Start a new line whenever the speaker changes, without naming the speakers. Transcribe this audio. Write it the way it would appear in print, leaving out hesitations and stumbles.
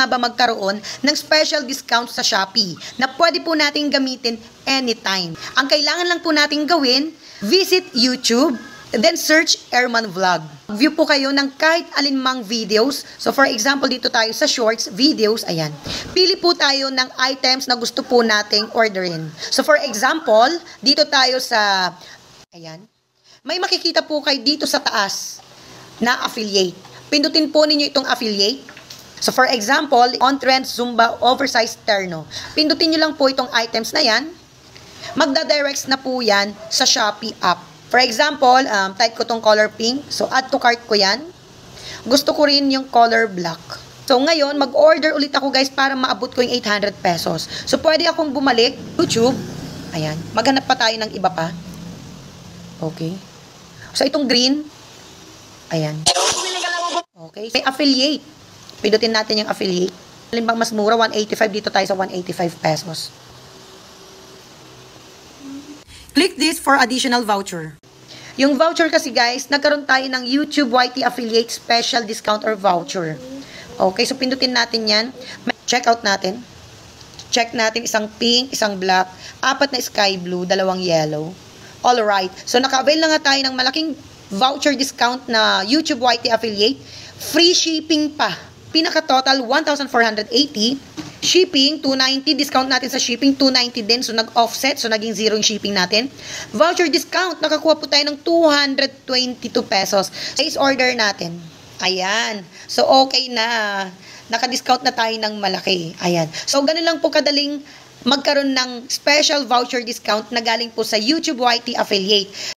nga ba magkaroon ng special discount sa Shopee na pwede po nating gamitin anytime. Ang kailangan lang po nating gawin, visit YouTube, then search Airman Vlog. View po kayo ng kahit alinmang videos. So for example, dito tayo sa shorts, videos, ayan. Pili po tayo ng items na gusto po nating orderin. So for example, dito tayo sa, ayan, may makikita po kayo dito sa taas na affiliate. Pindutin po ninyo itong affiliate. So for example, on-trend Zumba oversized terno. Pindutin nyo lang po itong items na yan. Magdadirects na po yan sa Shopee app. For example, type ko tong color pink. So, add to cart ko yan. Gusto ko rin yung color black. So, ngayon, mag-order ulit ako guys para maabot ko yung 800 pesos. So, pwede akong bumalik. YouTube. Ayan. Maghanap pa tayo ng iba pa. Okay. So, itong green. Ayan. Okay. May affiliate. Pindutin natin yung affiliate. Halimbawa, mas mura, 185. Dito tayo sa 185 pesos. Click this for additional voucher. Yung voucher kasi guys, nagkaroon tayo ng YouTube YT Affiliate Special Discount or Voucher. Okay, so pindutin natin yan. Check out natin. Check natin isang pink, isang black, 4 na sky blue, 2 yellow. Alright, so naka-avail na nga tayo ng malaking voucher discount na YouTube YT Affiliate. Free shipping pa. Pinaka-total, 1,480. Shipping, 290. Discount natin sa shipping, 290 din. So, nag-offset. So, naging 0 yung shipping natin. Voucher discount. Nakakuha po tayo ng 222 pesos. Place order natin. Ayan. So, okay na. Naka-discount na tayo ng malaki. Ayan. So, ganun lang po kadaling magkaroon ng special voucher discount na galing po sa YouTube YT Affiliate.